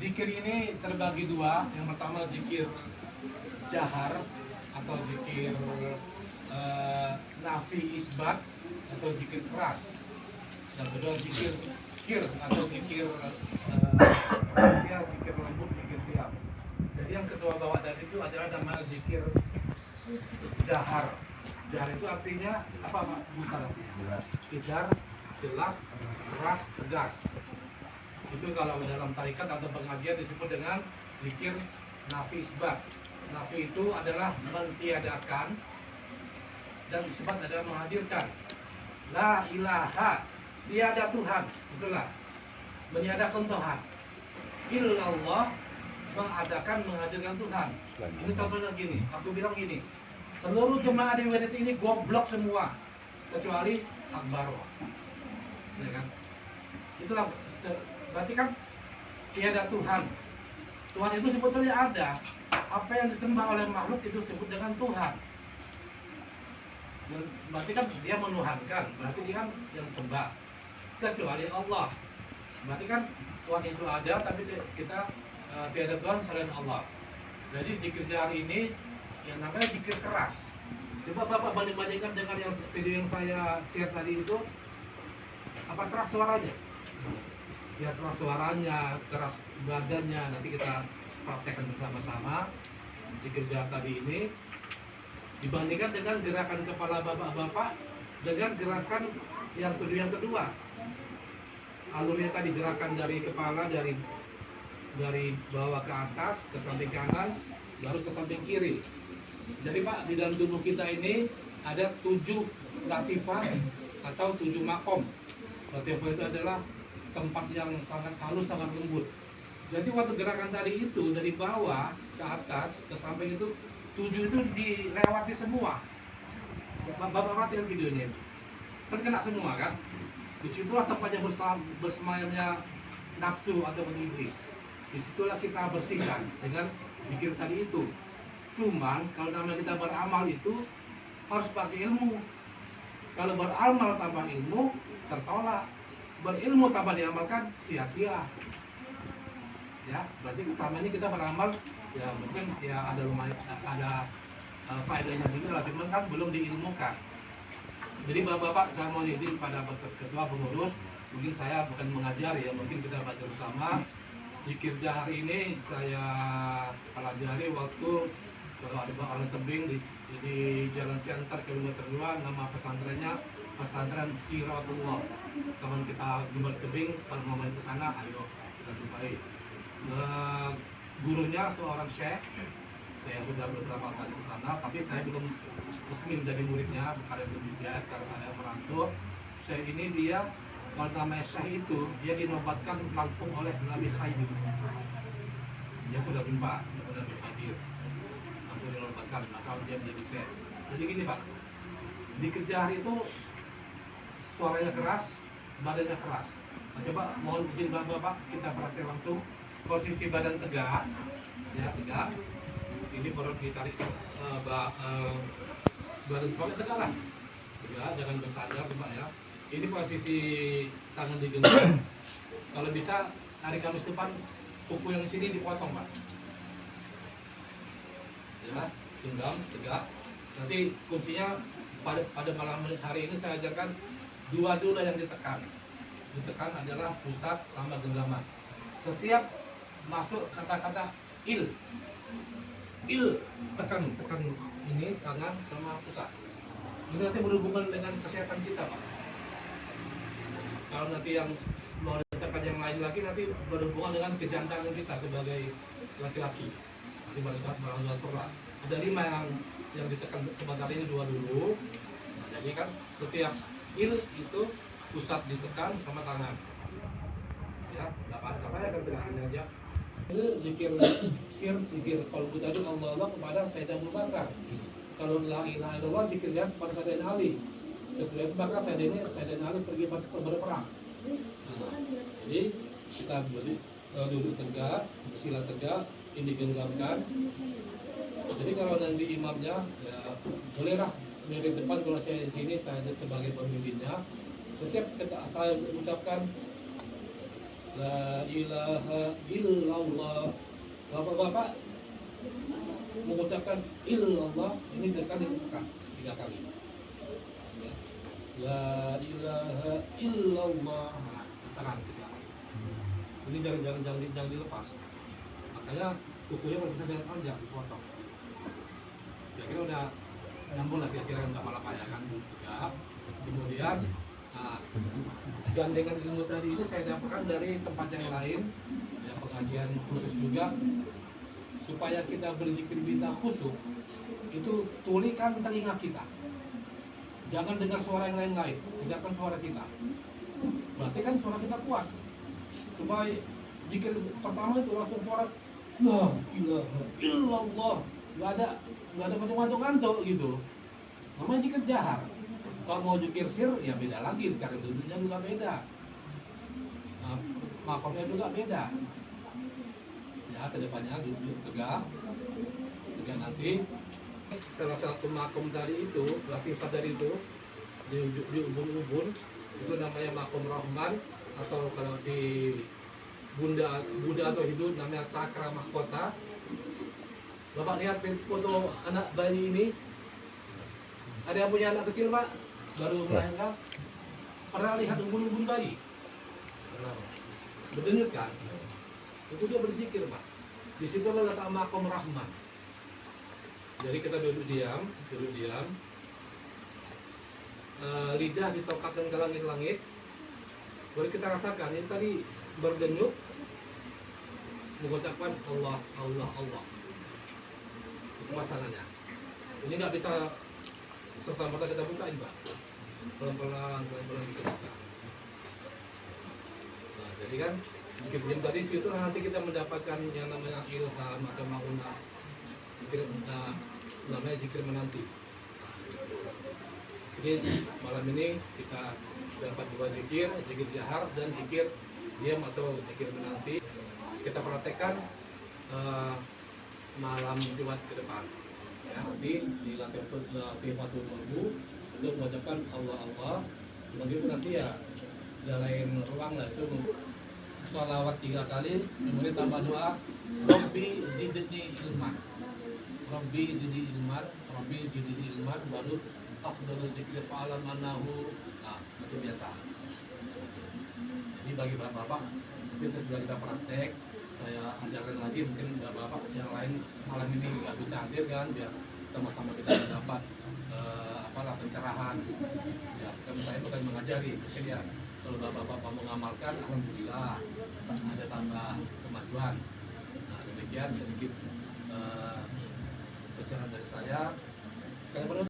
Zikir ini terbagi dua. Yang pertama zikir jahar atau zikir nafi isbat atau zikir keras. Yang kedua zikir sir atau zikir zikir lembut, zikir diam. Jadi yang kedua bawah tadi itu adalah nama zikir jahar. Jahar itu artinya apa Pak? Bukan kejar, jelas, keras, tegas. Itu kalau dalam tarikat atau pengajian disebut dengan zikir nafi isbat. Nafi itu adalah mentiadakan dan isbat adalah menghadirkan. La ilaha, tiada Tuhan, itulah meniadakan Tuhan. Illallah, mengadakan, menghadirkan Tuhan. Ini contohnya gini, aku bilang gini, seluruh jemaah di WDT ini goblok semua kecuali Akbar, ya kan? Itulah berarti kan tiada Tuhan. Tuhan itu sebetulnya ada. Apa yang disembah oleh makhluk itu disebut dengan Tuhan. Berarti kan dia menuhankan, berarti dia kan yang sembah. Kecuali Allah. Berarti kan Tuhan itu ada, tapi kita tiada Tuhan selain Allah. Jadi zikir jahar ini yang namanya zikir keras. Coba Bapak banding-bandingkan dengan yang video yang saya share tadi itu, apa keras suaranya? Ya keras suaranya, keras badannya. Nanti kita praktekkan bersama-sama zikir jahar tadi ini dibandingkan dengan gerakan kepala bapak-bapak dengan gerakan yang kedua. Alurnya tadi gerakan dari kepala dari bawah ke atas ke samping kanan baru ke samping kiri. Jadi Pak, di dalam tubuh kita ini ada 7 latifah atau 7 makom. Latifah itu adalah tempat yang sangat halus, sangat lembut. Jadi waktu gerakan tadi itu dari bawah ke atas ke samping itu 7 itu dilewati semua. Bapak perhatikan videonya itu. Kan kena semua kan? Disitulah tempatnya bersemayamnya nafsu atau iblis. Disitulah kita bersihkan dengan zikir tadi itu. Cuman kalau namanya kita beramal itu harus pakai ilmu. Kalau beramal tanpa ilmu tertolak. Berilmu tanpa diamalkan sia-sia. Ya, berarti selama ini kita beramal ya mungkin ya ada lumayan ada faedahnya juga lah, cuman kan belum diilmukan. Jadi bapak-bapak saya mau izin pada ketua pengurus, mungkin saya bukan mengajar ya, mungkin kita baca bersama. Zikir jahar ini saya pelajari waktu kalau ada bakalan tebing di Jalan Siantar kilometer 2, nama pesantrennya pesantren Siratullah. Kawan kita jumpa tebing, kalau mau main ke sana, ayo kita jumpai. Gurunya seorang syekh, saya sudah beberapa kali ke sana, tapi saya belum resmi menjadi muridnya, bukan belum dijahit karena saya merantau. Syekh ini dia, kalau namanya syekh itu, dia dinobatkan langsung oleh Nabi Khidir. Dia sudah jumpa dengan Nabi Khidir, langsung dinobatkan, maka dia menjadi syekh. Jadi gini Pak, zikir jahar itu suaranya keras, badannya keras. Nah, coba mohon izin Bapak, kita praktek langsung. Posisi badan tegak, ya tegak. Ini perut ditarik badan pokoknya tegak lah, tegak, jangan bersandar Pak ya. Ini posisi tangan digenggam. Kalau bisa hari Kamis depan kuku yang di sini dipotong Pak. Ya, genggam, tegak. Nanti kuncinya pada malam hari ini saya ajarkan dua dulu yang ditekan. Ditekan adalah pusat sama genggaman. Setiap masuk kata-kata il tekan ini tangan sama pusat. Ini nanti berhubungan dengan kesehatan kita Pak. Kalau nanti yang mau ditekan yang lain lagi nanti berhubungan dengan kejantanan kita sebagai laki-laki. Nanti pada saat melakukan sholat ada 5 yang ditekan sebentar ini 2 dulu. Nah, jadi kan setiap il itu pusat ditekan sama tangan. Ya, apa ya kan tegaknya aja. Ini zikir sir, zikir qalbu tadi Allah kepada Sayyidina Abu Bakar. Kalau la ilaha illallah zikirnya kepada Sayyidina Ali. Sesudah itu maka Sayyidina Ali pergi berperang. Nah, jadi kita duduk tegak, bersila tegak, ini genggamkan. Jadi kalau nanti imamnya ya bolehlah mirip depan, kalau saya di sini saya sebagai pemimpinnya. Setiap saya ucapkan La ilaha illallah. Bapak-bapak mengucapkan illallah ini tekan 3 kali. Ya. La ilaha illallah. Nah, tangan kita. Ini jangan dilepas. Makanya kukunya kalau bisa jangan panjang, dipotong. Kira-kira udah nyambung lah, kira-kira nggak malah payah kan. Juga. Kemudian, nah, gandengan ilmu tadi ini saya dapatkan dari tempat yang lain, ya, pengajian khusus juga. Supaya kita berzikir bisa khusyuk, itu tulikan telinga kita. Jangan dengar suara yang lain-lain, dengarkan suara kita. Berarti kan suara kita kuat. Supaya zikir pertama itu langsung suara la ilaha illallah, nggak ada macam-macam ngantuk gitu. Namanya zikir jahar. Kalau mau zikir sir ya beda lagi, cara duduknya juga beda, nah, makomnya juga beda. Ya kedepannya duduk tegak nanti salah satu makom dari itu, latifat dari itu di ubun-ubun itu namanya makom Rahman, atau kalau di Buddha atau Hindu namanya cakra mahkota. Bapak lihat foto anak bayi ini, ada yang punya anak kecil Pak baru melahirkan, pernah lihat ubun-ubun bayi? Berdenyut kan? Itu dia berzikir Pak. Di situ letak makom Rahman. Jadi kita duduk diam, lidah ditokakkan ke langit-langit, baru kita rasakan ini tadi berdenyut, mengucapkan Allah, Allah, Allah. Itu masalahnya. Ini nggak bisa serta-merta kita bukain Pak. Pelan-pelan kita buka. Nah, jadi kan sedikit diam tadi situ nanti kita mendapatkan yang namanya ilham atau mauna. Namanya zikir menanti. Jadi malam ini kita dapat 2 zikir jahar dan zikir diam atau zikir menanti. Kita praktekkan malam Jumat ke depan. Ya, nanti di latifatul qalbu untuk mengucapkan Allah Allah. Begitu nanti ya lain ruang lah itu sholawat 3 kali, kemudian tambah doa Rabbi zidni ilman. Rabbi zidni ilman, Rabbi zidni ilman, baru afdhalul zikri fa'alam annahu. Nah, itu biasa. Jadi bagi bapak-bapak, mungkin sesudah kita praktek, saya ajarkan lagi, mungkin bapak yang lain malam ini nggak bisa hadir kan, biar sama-sama kita mendapat pencerahan. Ya, kan saya bukan mengajari, mungkin ya kalau bapak-bapak mengamalkan, alhamdulillah ada tambah kemajuan. Nah, demikian sedikit pencerahan dari saya.